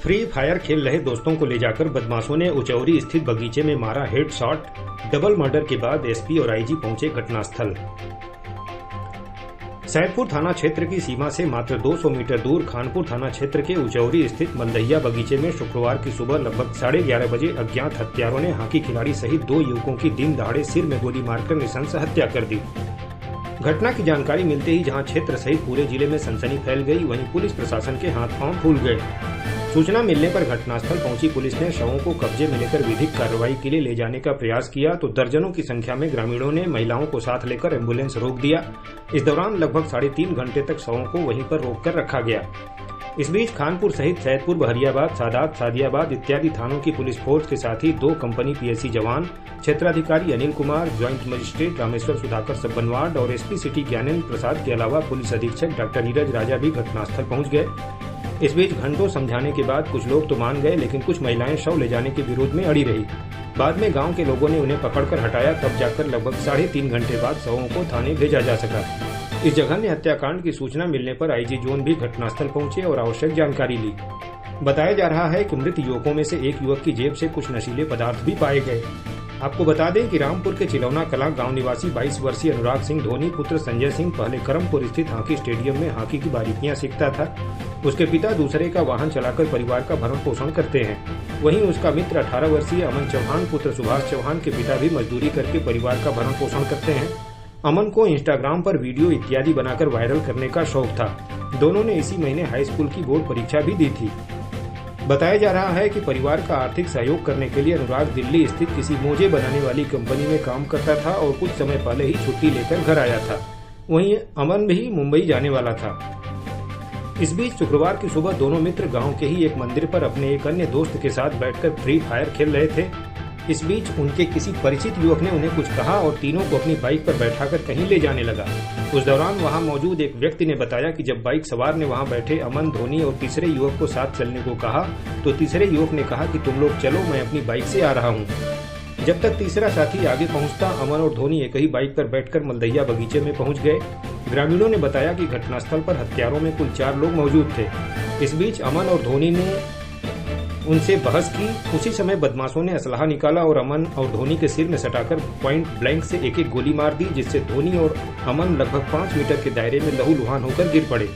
Free fire खेल रहे दोस्तों को ले जाकर बदमाशों ने उचौरी स्थित बगीचे में मारा हेडशॉट। डबल मर्डर के बाद एसपी और आईजी पहुंचे घटनास्थल। सैदपुर थाना क्षेत्र की सीमा से मात्र 200 मीटर दूर खानपुर थाना क्षेत्र के उचौरी स्थित मलदहिया बगीचे में शुक्रवार की सुबह लगभग 11:30 बजे अज्ञात हत्यारों ने हॉकी खिलाड़ी सहित 2 युवकों की दिन दहाड़े सिर में गोली मारकर नृशंस हत्या कर दी। घटना की जानकारी मिलते ही जहां क्षेत्र सहित पूरे जिले में सनसनी फैल गई, वहीं पुलिस प्रशासन के हाथ पांव फूल गए। सूचना मिलने पर घटनास्थल पहुंची पुलिस ने शवों को कब्जे में लेकर विधिक कार्रवाई के लिए ले जाने का प्रयास किया तो दर्जनों की संख्या में ग्रामीणों ने महिलाओं को साथ लेकर एम्बुलेंस रोक दिया। इस दौरान लगभग 3.5 घंटे तक शवों को वहीं पर रोककर रखा गया। इस बीच खानपुर सहित सैदपुर, बहरियाबाद, सादात, सादियाबाद इत्यादि थानों की पुलिस फोर्स के साथ ही 2 कंपनी पीएससी जवान, क्षेत्राधिकारी अनिल कुमार, ज्वाइंट मजिस्ट्रेट रामेश्वर सुधाकर सब्बनवाड और एसपी सिटी ज्ञानेन्द्र प्रसाद के अलावा पुलिस अधीक्षक डॉक्टर नीरज राजा भी घटनास्थल पहुंच गए। इस बीच घंटों समझाने के बाद कुछ लोग तो मान गए, लेकिन कुछ महिलाएं शव ले जाने के विरोध में अड़ी रही। बाद में गांव के लोगों ने उन्हें पकड़कर हटाया, तब जाकर लगभग 3.5 घंटे बाद शवों को थाने भेजा जा सका। इस जघन्य हत्याकांड की सूचना मिलने पर आईजी जोन भी घटनास्थल पहुंचे और आवश्यक जानकारी ली। बताया जा रहा है कि मृत युवकों में से एक युवक की जेब से कुछ नशीले पदार्थ भी पाए गए। आपको बता दें कि रामपुर के चिलौना कला गांव निवासी 22 वर्षीय अनुराग सिंह धोनी पुत्र संजय सिंह पहले करमपुर स्थित हॉकी स्टेडियम में हॉकी की बारीकियां सीखता था। उसके पिता दूसरे का वाहन चलाकर परिवार का भरण पोषण करते हैं। वहीं उसका मित्र 18 वर्षीय अमन चौहान पुत्र सुभाष चौहान के पिता भी मजदूरी करके परिवार का भरण पोषण करते हैं। अमन को इंस्टाग्राम पर वीडियो इत्यादि बनाकर वायरल करने का शौक था। दोनों ने इसी महीने हाई स्कूल की बोर्ड परीक्षा भी दी थी। बताया जा रहा है कि परिवार का आर्थिक सहयोग करने के लिए अनुराग दिल्ली स्थित किसी मोजे बनाने वाली कंपनी में काम करता था और कुछ समय पहले ही छुट्टी लेकर घर आया था। वहीं अमन भी मुंबई जाने वाला था। इस बीच शुक्रवार की सुबह दोनों मित्र गांव के ही एक मंदिर पर अपने एक अन्य दोस्त के साथ बैठकर फ्री फायर खेल रहे थे। इस बीच उनके किसी परिचित युवक ने उन्हें कुछ कहा और तीनों को अपनी बाइक पर बैठाकर कहीं ले जाने लगा। उस दौरान वहां मौजूद एक व्यक्ति ने बताया कि जब बाइक सवार ने वहां बैठे अमन, धोनी और तीसरे युवक को साथ चलने को कहा तो तीसरे युवक ने कहा कि तुम लोग चलो, मैं अपनी बाइक से आ रहा हूं। जब तक तीसरा साथी आगे पहुंचता, अमन और धोनी एक ही बाइक पर बैठकर मलदहिया बगीचे में पहुंच गए। ग्रामीणों ने बताया कि घटनास्थल पर हत्यारों में कुल 4 लोग मौजूद थे। इस बीच अमन और धोनी ने उनसे बहस की। उसी समय बदमाशों ने असलाहा निकाला और अमन और धोनी के सिर में सटाकर पॉइंट ब्लैंक से एक गोली मार दी, जिससे धोनी और अमन लगभग 5 मीटर के दायरे में लहूलुहान होकर गिर पड़े।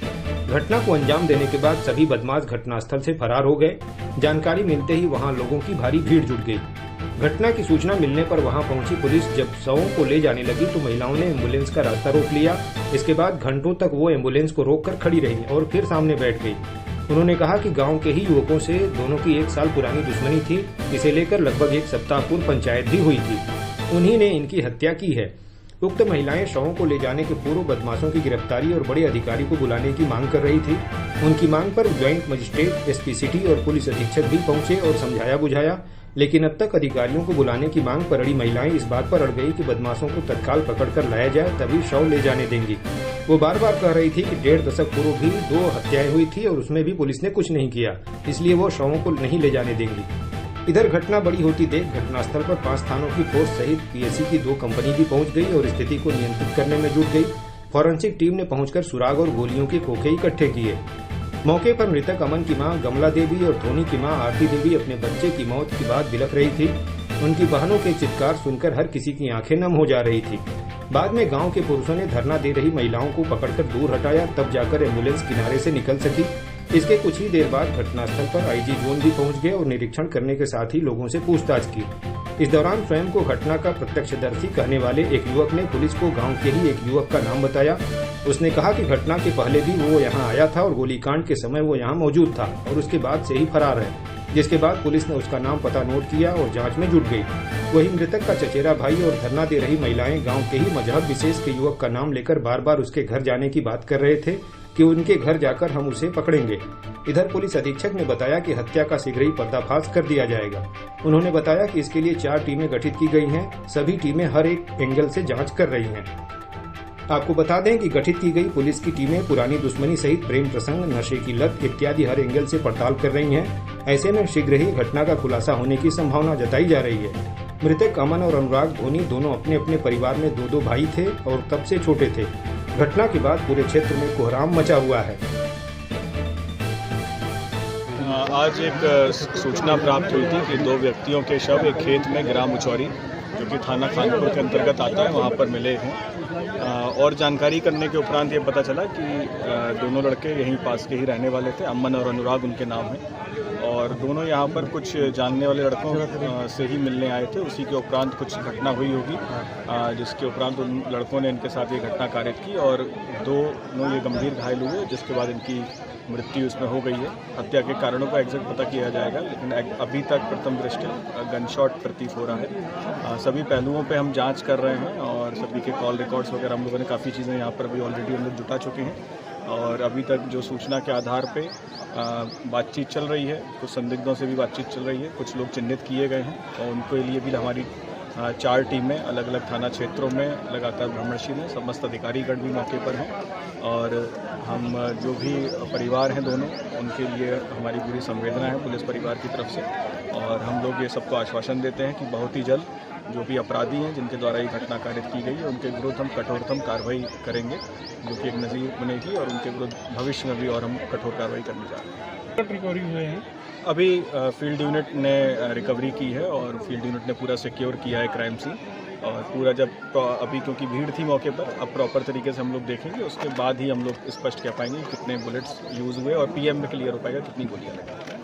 घटना को अंजाम देने के बाद सभी बदमाश घटनास्थल से फरार हो गए। जानकारी मिलते ही वहां लोगों की भारी भीड़ जुट गई। घटना की सूचना मिलने पर वहां पहुंची पुलिस जब शवों को ले जाने लगी तो महिलाओं ने एम्बुलेंस का रास्ता रोक लिया। इसके बाद घंटों तक वो एम्बुलेंस को रोककर खड़ी रही और फिर सामने बैठ गई। उन्होंने कहा कि गांव के ही युवकों से दोनों की 1 साल पुरानी दुश्मनी थी। इसे लेकर लगभग 1 सप्ताह पूर्व पंचायत भी हुई थी। उन्हीं ने इनकी हत्या की है। उक्त महिलाएं शवों को ले जाने के पूर्व बदमाशों की गिरफ्तारी और बड़े अधिकारी को बुलाने की मांग कर रही थी। उनकी मांग पर ज्वाइंट मजिस्ट्रेट, एसपी सिटी और पुलिस अधीक्षक भी पहुंचे और समझाया बुझाया, लेकिन अब तक अधिकारियों को बुलाने की मांग पर अड़ी महिलाएं इस बात पर अड़ गई कि बदमाशों को तत्काल पकड़कर लाया जाए, तभी शव ले जाने देंगी। वो बार बार कह रही थी कि 1.5 दशक पूर्व भी 2 हत्याएं हुई थी और उसमें भी पुलिस ने कुछ नहीं किया, इसलिए वो शवों को नहीं ले जाने देंगी। इधर घटना बड़ी होती देख घटनास्थल पर 5 थानों की फोर्स सहित पीएससी की 2 कंपनी भी पहुंच गई और स्थिति को नियंत्रित करने में जुट गई। फॉरेंसिक टीम ने पहुंचकर सुराग और गोलियों के खोखे इकट्ठे किए। मौके पर मृतक अमन की मां गमला देवी और धोनी की मां आरती देवी अपने बच्चे की मौत के बाद बिलख रही थी। उनकी बहनों के चित्कार सुनकर हर किसी की आंखें नम हो जा रही थी। बाद में गांव के पुरुषों ने धरना दे रही महिलाओं को पकड़कर दूर हटाया, तब जाकर एम्बुलेंस किनारे से निकल सकी। इसके कुछ ही देर बाद घटनास्थल पर आईजी जोन भी पहुंच गए और निरीक्षण करने के साथ ही लोगों से पूछताछ की। इस दौरान स्वयं को घटना का प्रत्यक्षदर्शी कहने वाले एक युवक ने पुलिस को गांव के ही एक युवक का नाम बताया। उसने कहा कि घटना के पहले भी वो यहां आया था और गोलीकांड के समय वो यहां मौजूद था और उसके बाद से ही फरार है। जिसके बाद पुलिस ने उसका नाम पता नोट किया और जांच में जुट गई। वहीं मृतक का चचेरा भाई और धरना दे रही महिलाएं गांव के ही मजहब विशेष के युवक का नाम लेकर बार बार उसके घर जाने की बात कर रहे थे कि उनके घर जाकर हम उसे पकड़ेंगे। इधर पुलिस अधीक्षक ने बताया कि हत्या का शीघ्र ही पर्दाफाश कर दिया जाएगा। उन्होंने बताया कि इसके लिए 4 टीमें गठित की गई हैं। सभी टीमें हर एक एंगल से जांच कर रही हैं। आपको बता दें कि गठित की गई पुलिस की टीमें पुरानी दुश्मनी सहित प्रेम प्रसंग, नशे की लत इत्यादि हर एंगल से पड़ताल कर रही हैं। ऐसे में शीघ्र ही घटना का खुलासा होने की संभावना जताई जा रही है। मृतक अमन और अनुराग धोनी दोनों अपने अपने परिवार में 2-2 भाई थे और तब से छोटे थे। घटना के बाद पूरे क्षेत्र में कोहराम मचा हुआ है। आज एक सूचना प्राप्त हुई थी कि दो व्यक्तियों के शव एक खेत में ग्राम उचौरी, जो कि थाना खानपुर के अंतर्गत आता है, वहाँ पर मिले हैं। और जानकारी करने के उपरांत ये पता चला कि दोनों लड़के यहीं पास के ही रहने वाले थे। अमन और अनुराग उनके नाम हैं और दोनों यहाँ पर कुछ जानने वाले लड़कों से ही मिलने आए थे। उसी के उपरांत कुछ घटना हुई होगी, जिसके उपरांत उन लड़कों ने इनके साथ ये घटना कारित की और दोनों ये गंभीर घायल हुए, जिसके बाद इनकी मृत्यु इसमें हो गई है। हत्या के कारणों का एग्जैक्ट पता किया जाएगा, लेकिन अभी तक प्रथम दृष्टया गन शॉट प्रतीत हो रहा है। सभी पहलुओं पे हम जांच कर रहे हैं और सभी के कॉल रिकॉर्ड्स वगैरह हम लोगों ने काफ़ी चीज़ें यहाँ पर अभी ऑलरेडी हम लोग जुटा चुके हैं और अभी तक जो सूचना के आधार पे बातचीत चल रही है, कुछ संदिग्धों से भी बातचीत चल रही है, कुछ लोग चिन्हित किए गए हैं और उनके लिए भी हमारी 4 टीमें अलग अलग थाना क्षेत्रों में लगातार भ्रमणशील हैं। समस्त अधिकारीगण भी मौके पर हैं और हम जो भी परिवार हैं दोनों, उनके लिए हमारी पूरी संवेदना है पुलिस परिवार की तरफ से और हम लोग ये सबको आश्वासन देते हैं कि बहुत ही जल्द जो भी अपराधी हैं जिनके द्वारा ये घटना कारित की गई है, उनके विरुद्ध हम कठोरतम कार्रवाई करेंगे, जो कि एक नज़ीर बनेगी और उनके विरुद्ध भविष्य में भी और हम कठोर कार्रवाई करने जा रहे हैं। रिकवरी हुए हैं अभी फील्ड यूनिट ने रिकवरी की है और फील्ड यूनिट ने पूरा सिक्योर किया है क्राइम सीन और पूरा जब अभी क्योंकि भीड़ थी मौके पर, अब प्रॉपर तरीके से हम लोग देखेंगे, उसके बाद ही हम लोग स्पष्ट कह पाएंगे कितने बुलेट्स यूज़ हुए और पीएम में क्लियर हो पाएगा कितनी गोलियां लगी।